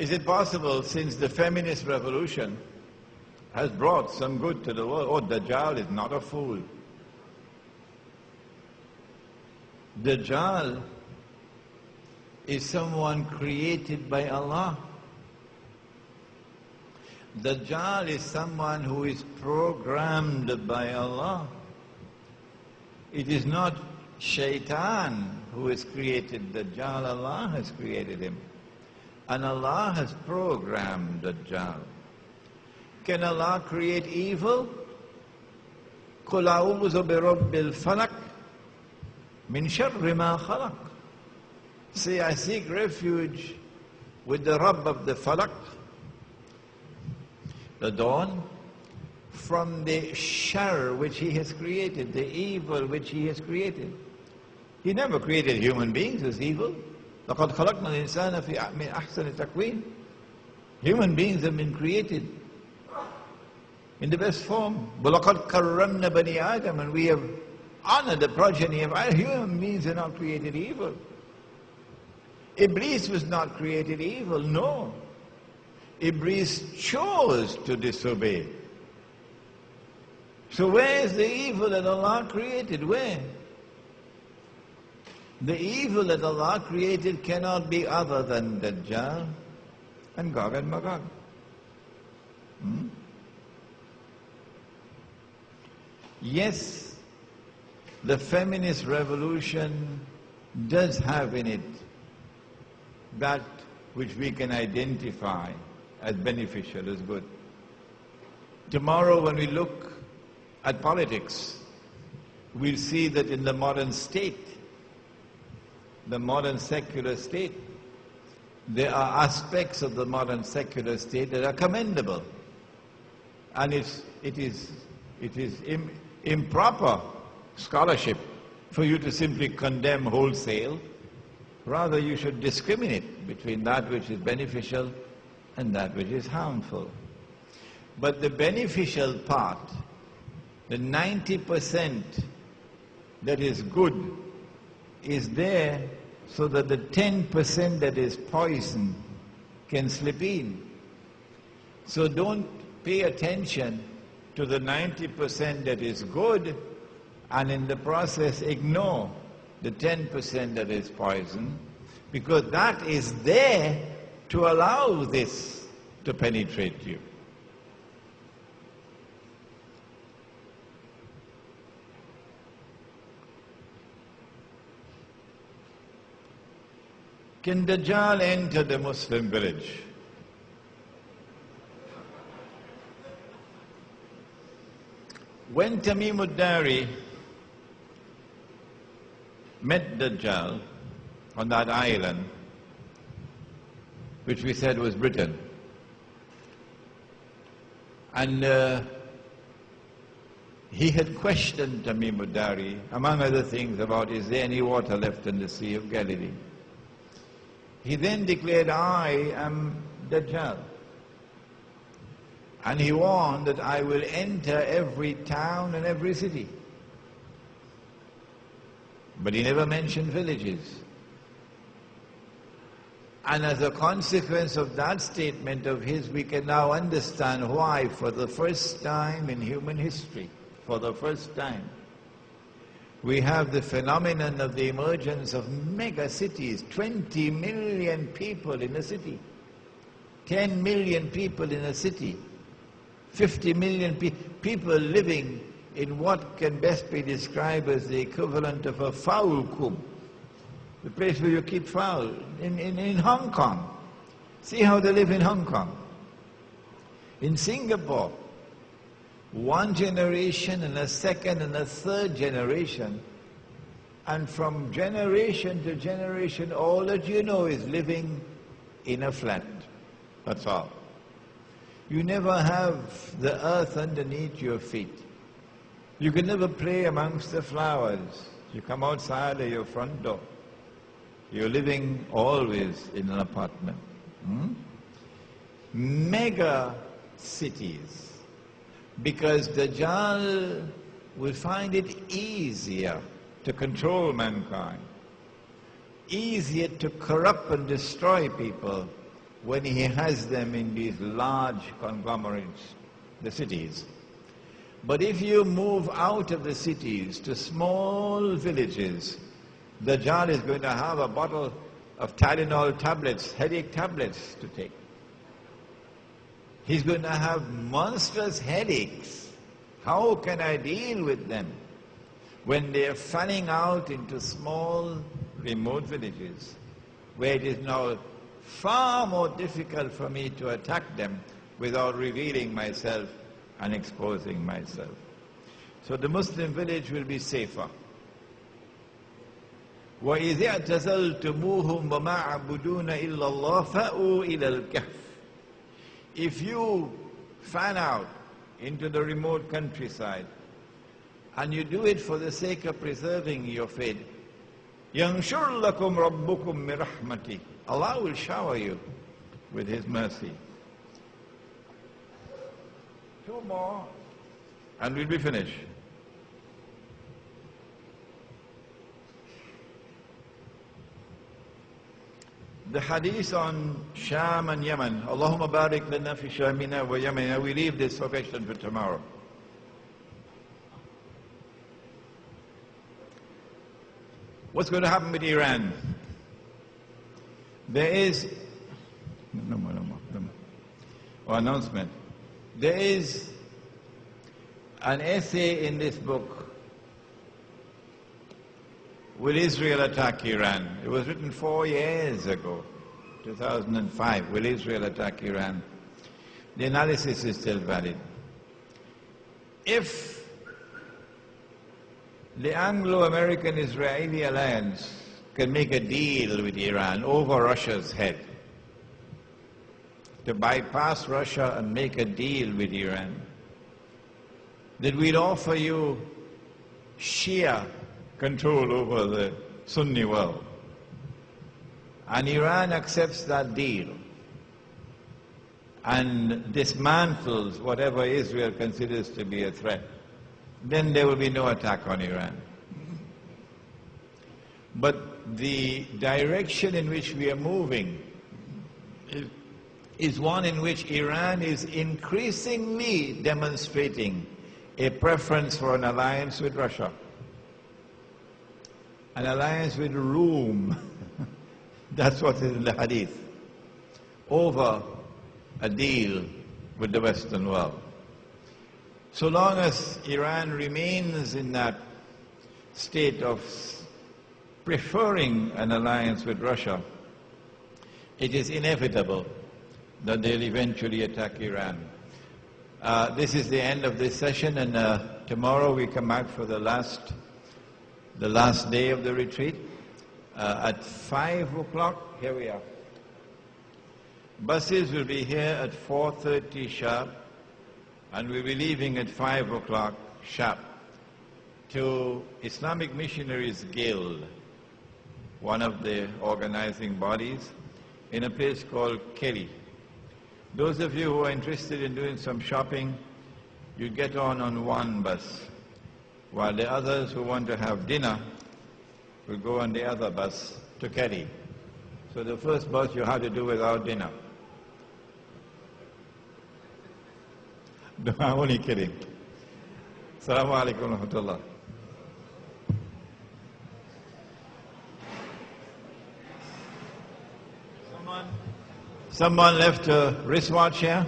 Is it possible, since the feminist revolution has brought some good to the world, oh, Dajjal is not a fool. Dajjal is someone created by Allah. Dajjal is someone who is programmed by Allah. It is not Shaitan who has created Dajjal, Allah has created him. And Allah has programmed Dajjal. Can Allah create evil? قُلْ أَعُوذُ بِرَبِّ الْفَلَقِ مِنْ شَرِّ مَا خَلَقَ. Say, I seek refuge with the Rabb of the Falaq, the dawn, from the shar which He has created, the evil which He has created. He never created human beings as evil. لَقَدْ خَلَقْنَا الْإِنسَانَ فِي أَحْسَنِ تَقْوِيمٍ. Human beings have been created in the best form. وَلَقَدْ كَرَّمْنَا بَنِي آدَمَ. And we have honored the progeny of Adam. Human beings are not created evil. Iblis was not created evil, no. Iblis chose to disobey. So where is the evil that Allah created? Where? The evil that Allah created cannot be other than Dajjal and Gog and Magog. Yes, the feminist revolution does have in it that which we can identify as beneficial, as good. Tomorrow when we look at politics, we'll see that in the modern state, the modern secular state, there are aspects of the modern secular state that are commendable. And it is improper scholarship for you to simply condemn wholesale. Rather, you should discriminate between that which is beneficial and that which is harmful. But the beneficial part, the 90% that is good, is there so that the 10% that is poison can slip in. So don't pay attention to the 90% that is good and in the process ignore the 10% that is poison, because that is there to allow this to penetrate you. Can Dajjal enter the Muslim village? When Tamim ad-Dari met Dajjal on that island, which we said was Britain, and he had questioned Tamim ad-Dari, among other things, about is there any water left in the Sea of Galilee. He then declared, I am Dajjal. And he warned that I will enter every town and every city. But he never mentioned villages. And as a consequence of that statement of his, we can now understand why, for the first time in human history, for the first time, we have the phenomenon of the emergence of mega cities, 20 million people in a city, 10 million people in a city, 50 million people living in what can best be described as the equivalent of a fowl coop, the place where you keep fowl, in Hong Kong. See how they live in Hong Kong. In Singapore, one generation and a second and a third generation, and from generation to generation, all that you know is living in a flat. That's all. You never have the earth underneath your feet. You can never play amongst the flowers. You come outside of your front door. You're living always in an apartment. Mega cities. Because Dajjal will find it easier to control mankind, easier to corrupt and destroy people when he has them in these large conglomerates, the cities. But if you move out of the cities to small villages, Dajjal is going to have a bottle of Tylenol tablets, headache tablets to take. He's going to have monstrous headaches. How can I deal with them when they're fanning out into small, remote villages, where it is now far more difficult for me to attack them without revealing myself and exposing myself. So the Muslim village will be safer. وَإِذِ اعْتَزَلْتُمُوهُمْ وَمَا عَبُدُونَ إِلَّا اللَّهَ فَأْوُوا إِلَى الْكَهْفِ. If you fan out into the remote countryside, and you do it for the sake of preserving your faith, يَنْشُرْ لَكُمْ رَبُّكُمْ مِنْ رَحْمَتِهِ. Allah will shower you with His mercy. Two more, and we'll be finished. The hadith on Sham and Yemen. Allahumma barik lana fi Shamina wa Yemena. We leave this question for tomorrow. What's going to happen with Iran? There is no more. Announcement. There is an essay in this book, Will Israel Attack Iran? It was written 4 years ago, 2005. Will Israel attack Iran? The analysis is still valid. If the Anglo-American-Israeli alliance can make a deal with Iran over Russia's head, to bypass Russia and make a deal with Iran, that we'd offer you Shia control over the Sunni world, and Iran accepts that deal and dismantles whatever Israel considers to be a threat, then there will be no attack on Iran. But the direction in which we are moving is one in which Iran is increasingly demonstrating a preference for an alliance with Russia, an alliance with Rome, that's what is in the hadith, over a deal with the Western world. So long as Iran remains in that state of preferring an alliance with Russia, it is inevitable that they'll eventually attack Iran. This is the end of this session, and tomorrow we come back for the last day of the retreat. At 5 o'clock, here we are. Buses will be here at 4:30 sharp, and we'll be leaving at 5 o'clock sharp to Islamic Missionaries Guild, one of the organizing bodies, in a place called Kelly. Those of you who are interested in doing some shopping, you get on one bus, while the others who want to have dinner will go on the other bus to Kelly. So the first bus you have to do without dinner. No, I'm only kidding. Assalamu alaikum wa rahmatullah. Someone left a wristwatch here?